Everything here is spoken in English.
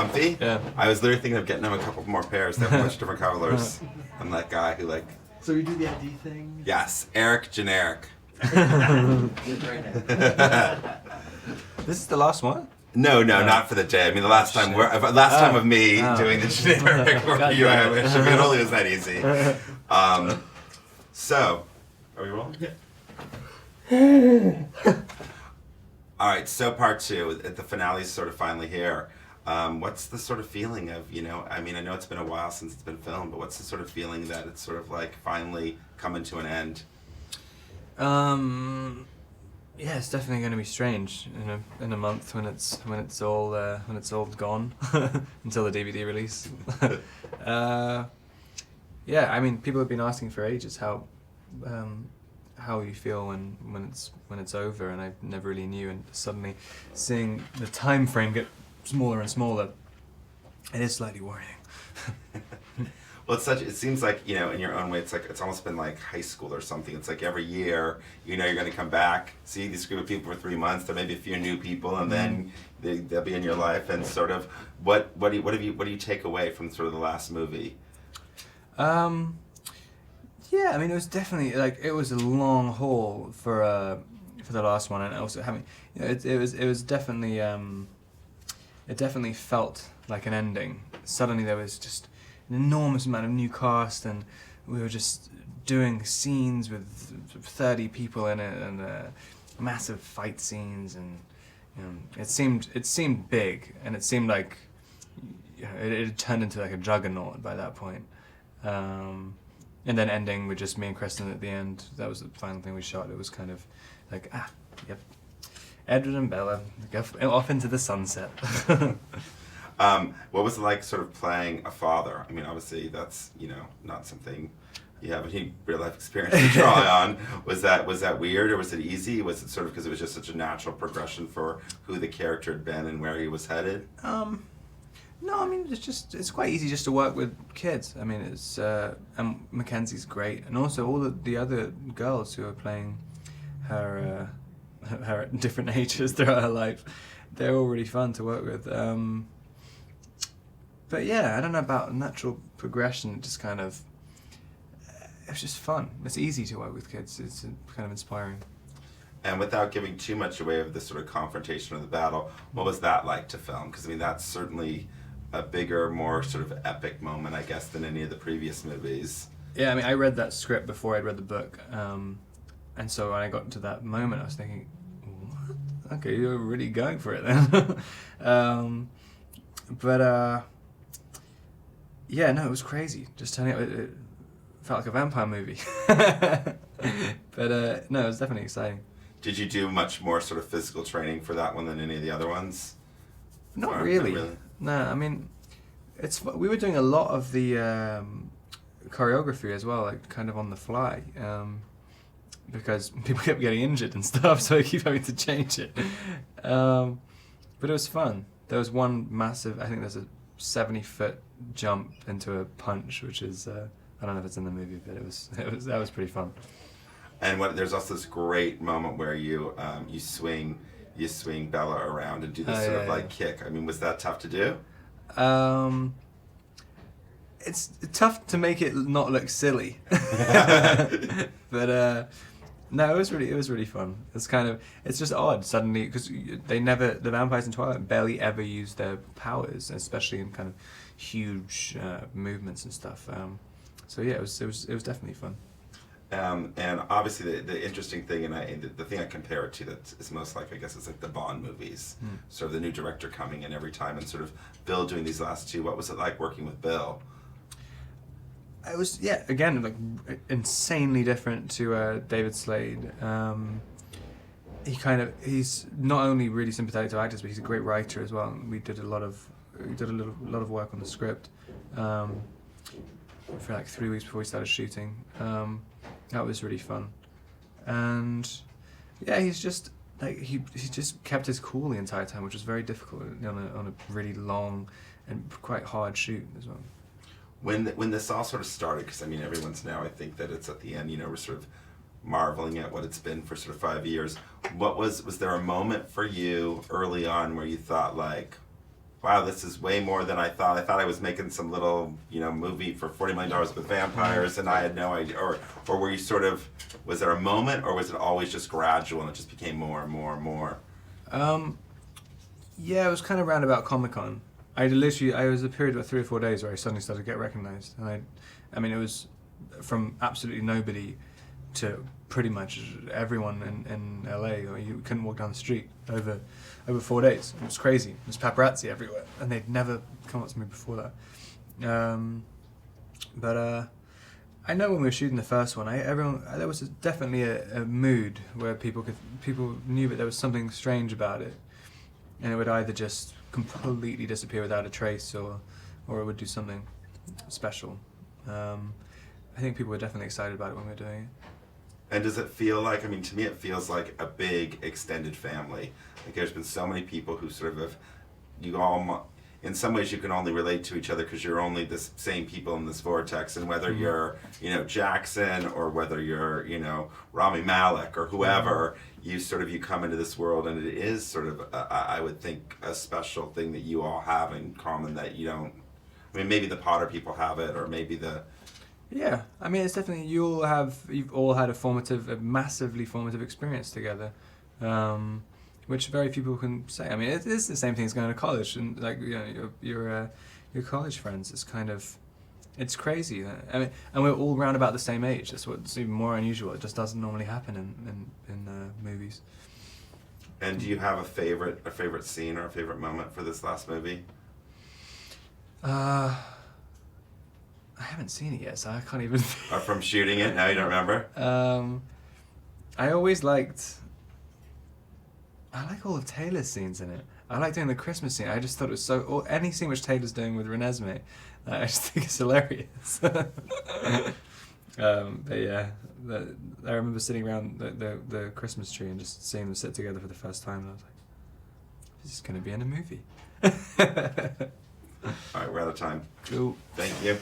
comfy. Yeah. I was literally thinking of getting them a couple more pairs. They have much different colors. I'm that guy who like. So we do the ID thing? Yes, Eric generic. This is the last one? No, not for the day. I mean, the last time time of me doing the generic work for you, I wish it only was that easy. So, are we rolling? Yeah. All right, so part 2, the finale is sort of finally here. What's the sort of feeling of, I mean, I know it's been a while since it's been filmed, but what's the sort of feeling that it's sort of like finally coming to an end? Yeah, it's definitely going to be strange in a month when it's all gone until the DVD release. Yeah, I mean, people have been asking for ages how you feel when it's over, and I never really knew. And suddenly, seeing the time frame get smaller and smaller, it is slightly worrying. Well, it seems like, in your own way, it's almost been like high school or something. It's like every year, you're going to come back, see this group of people for 3 months, there may be a few new people, and then they'll be in your life. And sort of, what do you take away from sort of the last movie? Yeah, I mean, it was definitely it was a long haul for the last one, and also having it was definitely it definitely felt like an ending. Suddenly there was just an enormous amount of new cast, and we were just doing scenes with 30 people in it, and massive fight scenes, and it seemed big, and it seemed like it had turned into like a juggernaut by that point. And then ending with just me and Kristen at the end. That was the final thing we shot. It was kind of like, yep, Edward and Bella go off into the sunset. What was it like sort of playing a father? I mean, obviously that's, not something you have any real life experience to draw on. Was that weird, or was it easy? Was it sort of because it was just such a natural progression for who the character had been and where he was headed? No, I mean, it's quite easy just to work with kids. I mean, and Mackenzie's great, and also all the other girls who are playing her at different ages throughout her life, they're all really fun to work with. But yeah, I don't know about natural progression. It just kind of, it's just fun. It's easy to work with kids. It's kind of inspiring. And without giving too much away of the sort of confrontation or the battle, what was that like to film? Because I mean, that's certainly a bigger, more sort of epic moment, I guess, than any of the previous movies. Yeah, I mean, I read that script before I'd read the book, and so when I got to that moment, I was thinking, what? Okay, you're really going for it then. Yeah, no, it was crazy. Just turning out, it felt like a vampire movie. But no, it was definitely exciting. Did you do much more sort of physical training for that one than any of the other ones? Not really. No, I mean, we were doing a lot of the choreography as well, like kind of on the fly, because people kept getting injured and stuff, so I keep having to change it. But it was fun. There was one massive, I think there's a 70-foot jump into a punch, which is I don't know if it's in the movie, but that was pretty fun. And there's also this great moment where you swing Bella around and do this sort of kick. I mean, was that tough to do? It's tough to make it not look silly. But no, it was really fun. It's just odd suddenly, because the vampires in Twilight barely ever use their powers, especially in kind of huge movements and stuff. So yeah, it was definitely fun. And obviously the interesting thing, and the thing I compare it to that is most like, I guess, is like the Bond movies. Sort of the new director coming in every time, and sort of Bill doing these last two. What was it like working with Bill? It was, yeah, again, like insanely different to David Slade. He's not only really sympathetic to actors, but he's a great writer as well. We did a lot of work on the script for like 3 weeks before we started shooting. That was really fun, and yeah, he's just like he just kept his cool the entire time, which was very difficult on a really long and quite hard shoot as well. When this all sort of started, because I mean, everyone's now, I think that it's at the end, we're sort of marveling at what it's been for sort of 5 years. Was there a moment for you early on where you thought like, wow, this is way more than I thought. I thought I was making some little, movie for $40 million with vampires, and I had no idea. Or were you sort of, was there a moment, or was it always just gradual and it just became more and more and more? Yeah, it was kind of round about Comic-Con. I was a period of 3 or 4 days where I suddenly started to get recognized. And I mean, it was from absolutely nobody to pretty much everyone in LA. Or you couldn't walk down the street over 4 days. It was crazy. There was paparazzi everywhere, and they'd never come up to me before that. But I know when we were shooting the first one, there was definitely a mood where people knew that there was something strange about it, and it would either just completely disappear without a trace, or it would do something special. I think people were definitely excited about it when we were doing it. And does it feel like, to me it feels like a big extended family. Like there's been so many people who sort of in some ways you can only relate to each other because you're only the same people in this vortex, and whether you're, Jackson, or whether you're, Rami Malek or whoever, you come into this world, and it is sort of, I would think, a special thing that you all have in common that you don't, maybe the Potter people have it, or maybe the... Yeah, it's definitely, you've all had a massively formative experience together, which very few people can say. It is the same thing as going to college, and your college friends. It's crazy. And we're all around about the same age. That's what's even more unusual. It just doesn't normally happen in movies. And do you have a favorite scene or a favorite moment for this last movie? I haven't seen it yet, so I can't even... Or from shooting it? Now you don't remember? I always liked... I like all of Taylor's scenes in it. I like doing the Christmas scene. I just thought it was so... Or any scene which Taylor's doing with Renesmee, I just think it's hilarious. But yeah, I remember sitting around the Christmas tree and just seeing them sit together for the first time, and I was like, this is going to be in a movie. All right, we're out of time. Cool. Thank you.